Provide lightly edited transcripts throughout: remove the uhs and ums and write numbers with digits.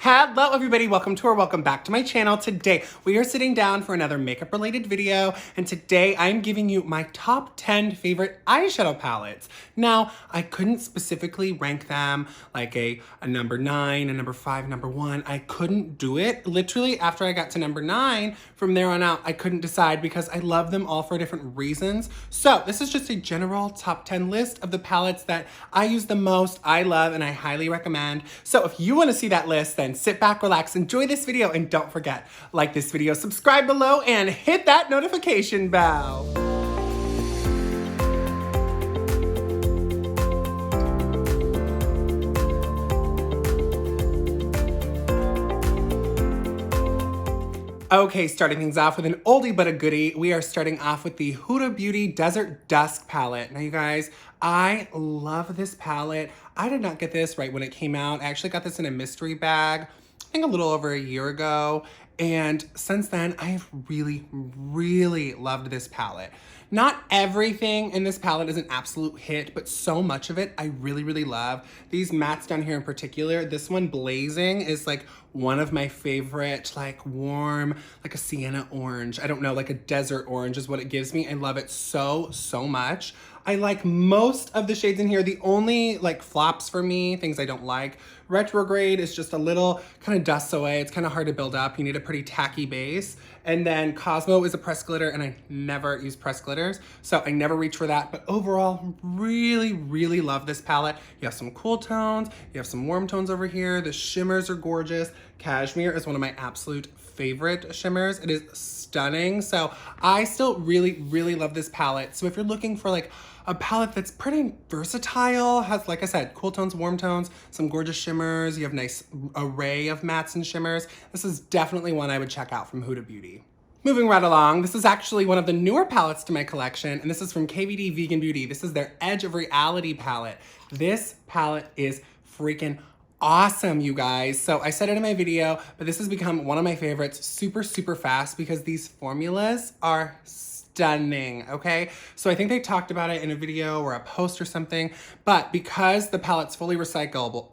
Hello everybody, welcome back to my channel. Today we are sitting down for another makeup related video, and today I'm giving you my top 10 favorite eyeshadow palettes. Now, I couldn't specifically rank them like a number 9, a number 5, number 1. I couldn't do it. Literally after I got to number 9, from there on out, I couldn't decide because I love them all for different reasons. So this is just a general top 10 list of the palettes that I use the most, I love, and I highly recommend. So if you want to see that list, then sit back, relax, enjoy this video, and don't forget, like this video, subscribe below, and hit that notification bell. Okay, starting things off with an oldie but a goodie, we are starting off with the Huda Beauty Desert Dusk palette. Now you guys, I love this palette. I did not get this right when it came out. I actually got this in a mystery bag, I think a little over a year ago. And since then, I have really loved this palette. Not everything in this palette is an absolute hit, but so much of it I really love. These mattes down here in particular, this one Blazing is like one of my favorite, like warm, like a sienna orange. I don't know, like a desert orange is what it gives me. I love it so much. I like most of the shades in here. The only like flops for me, things I don't like, Retrograde is just a little kind of dusts away. It's kind of hard to build up. You need a pretty tacky base. And then Cosmo is a pressed glitter, and I never use pressed glitters, so I never reach for that. But overall, really love this palette. You have some cool tones, you have some warm tones over here. The shimmers are gorgeous. Cashmere is one of my absolute favorite shimmers. It is stunning. So I still really love this palette. So if you're looking for like a palette that's pretty versatile, has, like I said, cool tones, warm tones, some gorgeous shimmers, you have a nice array of mattes and shimmers, this is definitely one I would check out from Huda Beauty. Moving right along, this is actually one of the newer palettes to my collection, and this is from KVD Vegan Beauty. This is their Edge of Reality palette. This palette is freaking awesome, you guys. So I said it in my video, but this has become one of my favorites super fast because these formulas are stunning, okay? So I think they talked about it in a video or a post or something, but because the palette's fully recyclable,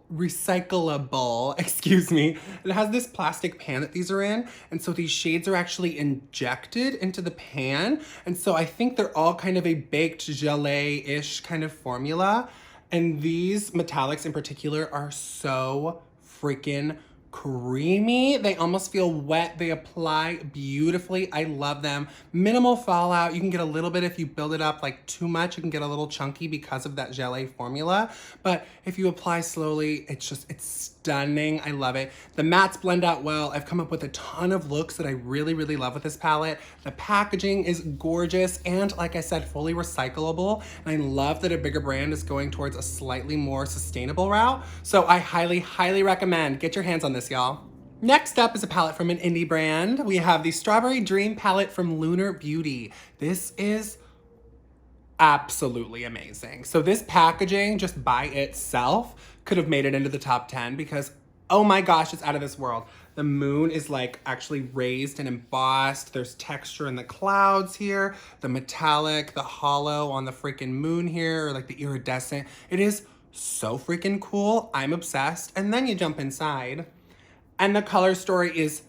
excuse me, it has this plastic pan that these are in, and so these shades are actually injected into the pan, and so I think they're all kind of a baked gelée-ish kind of formula, and these metallics in particular are so freaking creamy. They almost feel wet. They apply beautifully. I love them. Minimal fallout. You can get a little bit if you build it up like too much. You can get a little chunky because of that gelée formula. But if you apply slowly, it's stunning. I love it. The mattes blend out well. I've come up with a ton of looks that I really love with this palette. The packaging is gorgeous and, like I said, fully recyclable. And I love that a bigger brand is going towards a slightly more sustainable route. So I highly recommend. Get your hands on this, y'all. Next up is a palette from an indie brand. We have the Strawberry Dream palette from Lunar Beauty. This is absolutely amazing. So this packaging just by itself could have made it into the top 10 because, oh my gosh, it's out of this world. The moon is like actually raised and embossed. There's texture in the clouds here, the metallic, the hollow on the freaking moon here, or like the iridescent. It is so freaking cool. I'm obsessed. And then you jump inside and the color story is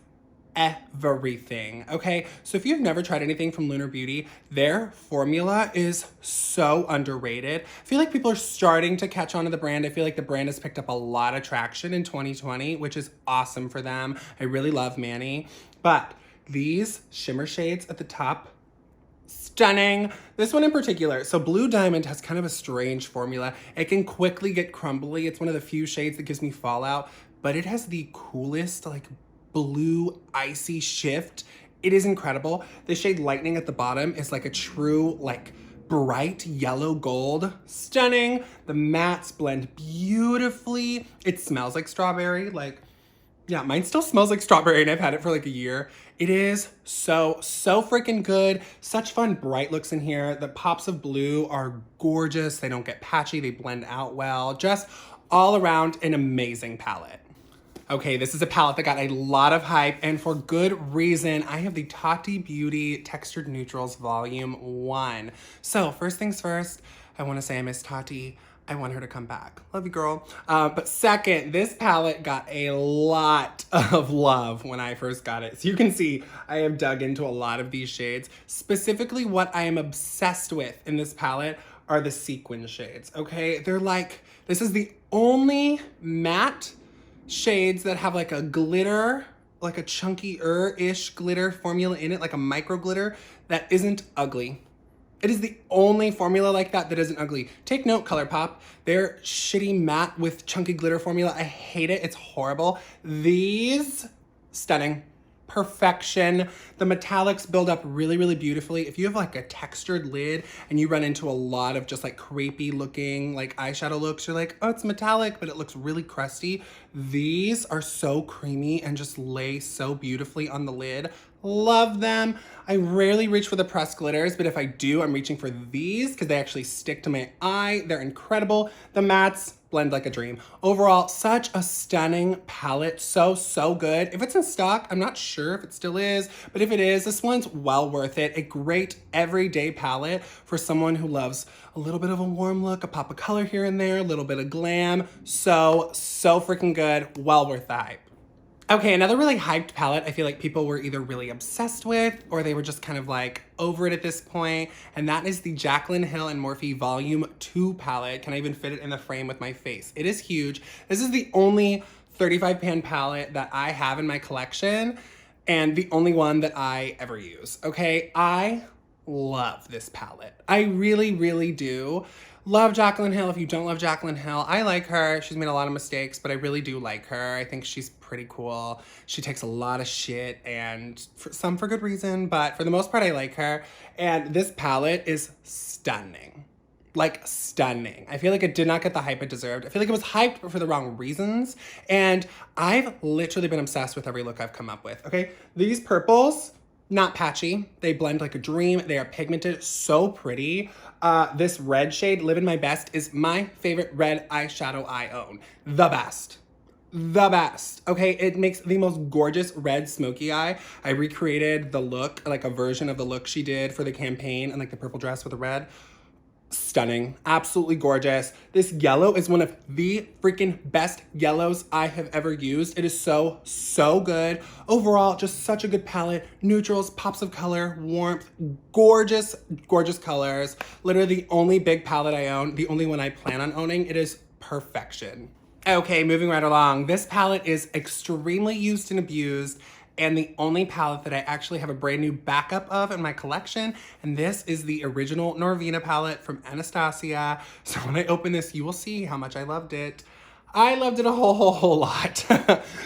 everything, okay? So if you've never tried anything from Lunar Beauty, their formula is so underrated. I feel like people are starting to catch on to the brand. I feel like the brand has picked up a lot of traction in 2020, which is awesome for them. I really love Manny. But these shimmer shades at the top, stunning. This one in particular, so Blue Diamond has kind of a strange formula. It can quickly get crumbly. It's one of the few shades that gives me fallout, but it has the coolest like blue icy shift. It is incredible. The shade Lightning at the bottom is like a true like bright yellow gold. Stunning. The mattes blend beautifully. It smells like strawberry. Like, yeah, mine still smells like strawberry and I've had it for like a year. It is so freaking good. Such fun bright looks in here. The pops of blue are gorgeous. They don't get patchy. They blend out well. Just all around an amazing palette. Okay, this is a palette that got a lot of hype, and for good reason. I have the Tati Beauty Textured Neutrals Volume 1. So first things first, I want to say I miss Tati. I want her to come back. Love you, girl. But second, this palette got a lot of love when I first got it. So you can see I have dug into a lot of these shades. Specifically, what I am obsessed with in this palette are the sequin shades, okay? They're like, this is the only matte shades that have like a glitter, like a chunky-ish glitter formula in it, like a micro glitter that isn't ugly. It is the only formula like that that isn't ugly. Take note, ColourPop. They're shitty matte with chunky glitter formula. I hate it. It's horrible. These, stunning. Perfection. The metallics build up really, really beautifully. If you have like a textured lid and you run into a lot of just like crepey looking like eyeshadow looks, you're like, oh, it's metallic, but it looks really crusty. These are so creamy and just lay so beautifully on the lid. Love them. I rarely reach for the pressed glitters, but if I do, I'm reaching for these because they actually stick to my eye. They're incredible. The mattes blend like a dream. Overall, such a stunning palette. So, so good. If it's in stock, I'm not sure if it still is, but if it is, this one's well worth it. A great everyday palette for someone who loves a little bit of a warm look, a pop of color here and there, a little bit of glam. So, so freaking good. Well worth the hype. Okay, another really hyped palette I feel like people were either really obsessed with or they were just kind of like over it at this point, and that is the Jaclyn Hill and Morphe Volume 2 palette. Can I even fit it in the frame with my face? It is huge. This is the only 35 pan palette that I have in my collection and the only one that I ever use, okay? I love this palette. I really, really do. Love Jaclyn Hill. If you don't love Jaclyn Hill, I like her. She's made a lot of mistakes, but I really do like her. I think she's pretty cool. She takes a lot of shit and some for good reason, but for the most part, I like her. And this palette is stunning. Like stunning. I feel like it did not get the hype it deserved. I feel like it was hyped, but for the wrong reasons. And I've literally been obsessed with every look I've come up with, okay? These purples, not patchy. They blend like a dream. They are pigmented, so pretty. This red shade, Live in My Best, is my favorite red eyeshadow I own. The best. The best. Okay, it makes the most gorgeous red smoky eye. I recreated the look, like a version of the look she did for the campaign and like the purple dress with the red. Stunning, absolutely gorgeous. This yellow is one of the freaking best yellows I have ever used. It is so, so good. Overall, just such a good palette. Neutrals, pops of color, warmth, gorgeous, gorgeous colors. Literally the only big palette I own, the only one I plan on owning. It is perfection. Okay, moving right along. This palette is extremely used and abused, and the only palette that I actually have a brand new backup of in my collection, and this is the original Norvina palette from Anastasia. So when I open this, you will see how much I loved it. I loved it a whole lot.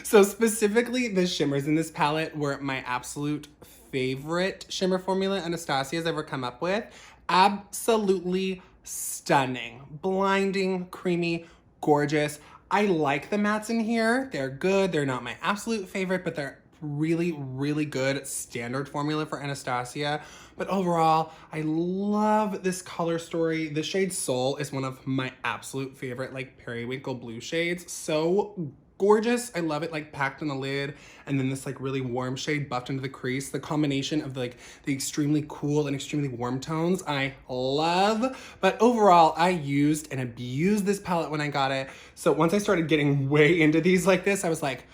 So specifically, the shimmers in this palette were my absolute favorite shimmer formula Anastasia's ever come up with. Absolutely stunning, blinding, creamy, gorgeous. I like the mattes in here. They're good. They're not my absolute favorite, but they're really, really good standard formula for Anastasia. But overall, I love this color story. The shade Soul is one of my absolute favorite like periwinkle blue shades. So gorgeous. I love it like packed in the lid, and then this like really warm shade buffed into the crease. The combination of the extremely cool and extremely warm tones I love. But overall, I used and abused this palette when I got it. So once I started getting way into these like this, I was like,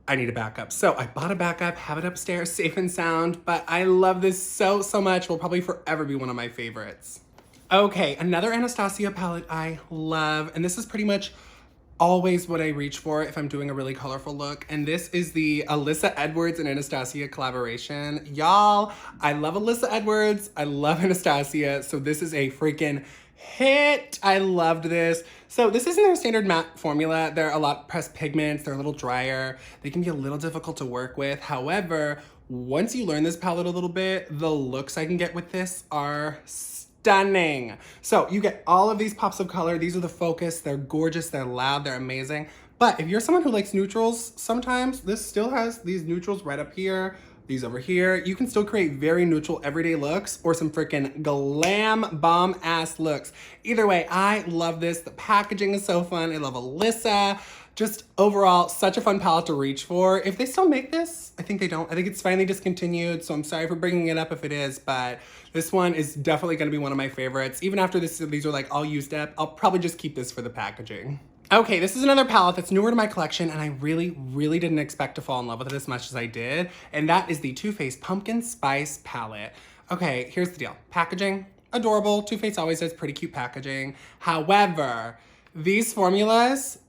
I need a backup. So I bought a backup, have it upstairs, safe and sound, but I love this so, so much. Will probably forever be one of my favorites. Okay, another Anastasia palette I love, and this is pretty much always what I reach for if I'm doing a really colorful look, and this is the Alyssa Edwards and Anastasia collaboration. Y'all, I love Alyssa Edwards, I love Anastasia, so this is a freaking hit. I loved this. So this isn't their standard matte formula. They're a lot pressed pigments. They're a little drier. They can be a little difficult to work with. However, once you learn this palette a little bit, the looks I can get with this are stunning. So you get all of these pops of color. These are the focus. They're gorgeous. They're loud. They're amazing. But if you're someone who likes neutrals, sometimes this still has these neutrals right up here, these over here. You can still create very neutral everyday looks or some freaking glam bomb ass looks. Either way, I love this. The packaging is so fun. I love Alyssa. Just overall, such a fun palette to reach for. If they still make this, I think they don't. I think it's finally discontinued, so I'm sorry for bringing it up if it is, but this one is definitely gonna be one of my favorites. Even after these are like all used up, I'll probably just keep this for the packaging. Okay, this is another palette that's newer to my collection, and I really didn't expect to fall in love with it as much as I did, and that is the Too Faced Pumpkin Spice palette. Okay, here's the deal. Packaging, adorable. Too Faced always does pretty cute packaging. However, these formulas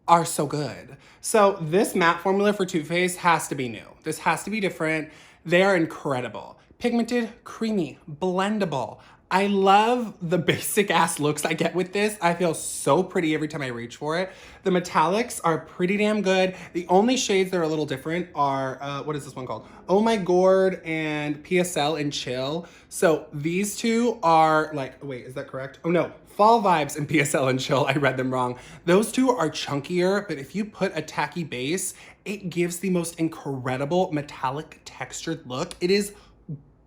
are so good. So this matte formula for Too Faced has to be new. This has to be different. They are incredible. Pigmented, creamy, blendable. I love the basic ass looks I get with this. I feel so pretty every time I reach for it. The metallics are pretty damn good. The only shades that are a little different are, what is this one called? Oh My Gourd and PSL and Chill. So these two are like, wait, is that correct? Oh no, Fall Vibes and PSL and Chill, I read them wrong. Those two are chunkier, but if you put a tacky base, it gives the most incredible metallic textured look. It is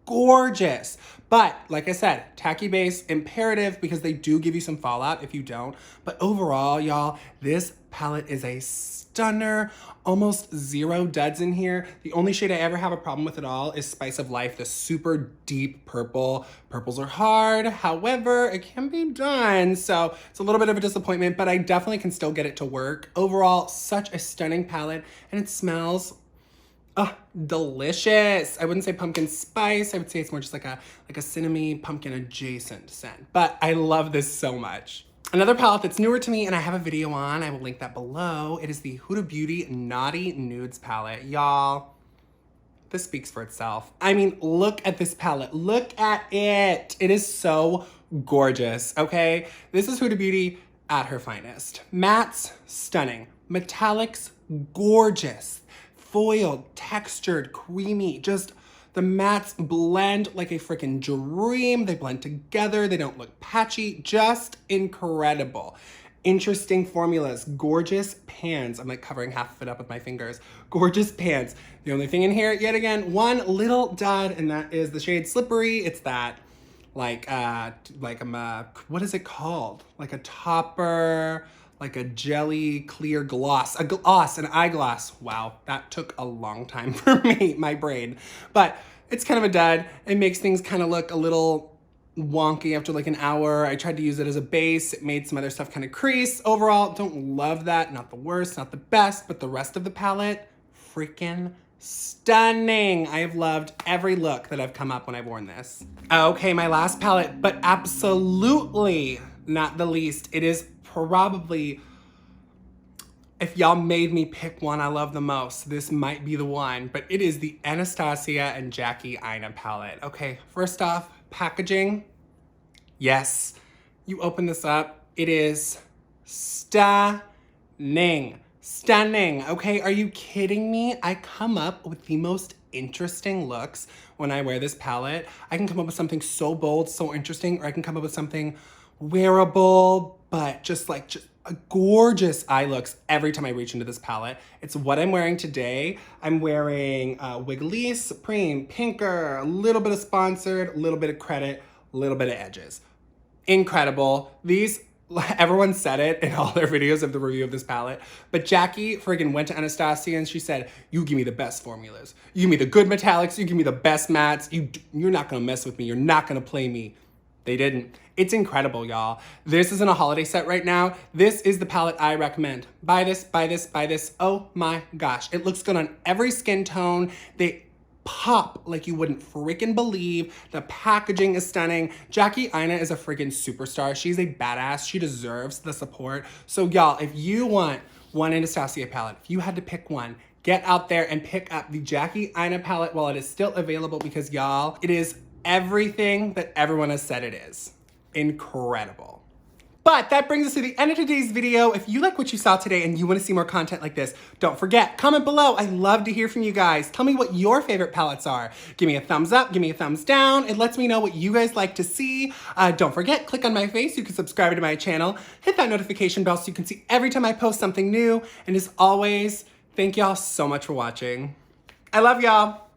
gorgeous. But like I said, tacky base, imperative because they do give you some fallout if you don't. But overall, y'all, this palette is a stunner. Almost zero duds in here. The only shade I ever have a problem with at all is Spice of Life, the super deep purple. Purples are hard, however, it can be done. So it's a little bit of a disappointment, but I definitely can still get it to work. Overall, such a stunning palette, and it smells delicious. I wouldn't say pumpkin spice. I would say it's more just like a cinnamon pumpkin adjacent scent. But I love this so much. Another palette that's newer to me and I have a video on, I will link that below. It is the Huda Beauty Naughty Nudes palette. Y'all, this speaks for itself. I mean, look at this palette. Look at it. It is so gorgeous, okay? This is Huda Beauty at her finest. Mattes, stunning. Metallics, gorgeous. Foiled, textured, creamy, just the mattes blend like a freaking dream. They blend together, they don't look patchy, just incredible. Interesting formulas, gorgeous pans. I'm like covering half of it up with my fingers. Gorgeous pans. The only thing in here, yet again, one little dud, and that is the shade Slippery. It's that what is it called? Like a topper, like a jelly clear gloss, an eyeglass. Wow, that took a long time for me, my brain. But it's kind of a dud. It makes things kind of look a little wonky after like an hour. I tried to use it as a base. It made some other stuff kind of crease. Overall, don't love that. Not the worst, not the best, but the rest of the palette, freaking stunning. I have loved every look that I've come up when I've worn this. Okay, my last palette, but absolutely not the least. It is probably, if y'all made me pick one I love the most, this might be the one, but it is the Anastasia and Jackie Aina palette. Okay, first off, packaging. Yes, you open this up, it is stunning. Stunning, okay? Are you kidding me? I come up with the most interesting looks when I wear this palette. I can come up with something so bold, so interesting, or I can come up with something wearable, but just a gorgeous eye looks every time I reach into this palette. It's what I'm wearing today. I'm wearing Wiggly, Supreme, Pinker, a little bit of Sponsored, a little bit of Credit, a little bit of Edges. Incredible. These, everyone said it in all their videos of the review of this palette, but Jackie friggin' went to Anastasia and she said, you give me the best formulas. You give me the good metallics, you give me the best mattes. You're not gonna mess with me, you're not gonna play me. They didn't. It's incredible, y'all. This isn't a holiday set right now. This is the palette I recommend. Buy this, buy this, buy this. Oh my gosh. It looks good on every skin tone. They pop like you wouldn't freaking believe. The packaging is stunning. Jackie Aina is a freaking superstar. She's a badass. She deserves the support. So y'all, if you want one Anastasia palette, if you had to pick one, get out there and pick up the Jackie Aina palette while it is still available, because y'all, it is everything that everyone has said it is. Incredible. But that brings us to the end of today's video. If you like what you saw today and you want to see more content like this, don't forget, comment below. I love to hear from you guys. Tell me what your favorite palettes are. Give me a thumbs up, give me a thumbs down. It lets me know what you guys like to see. Don't forget, click on my face. You can subscribe to my channel. Hit that notification bell so you can see every time I post something new. And as always, thank y'all so much for watching. I love y'all.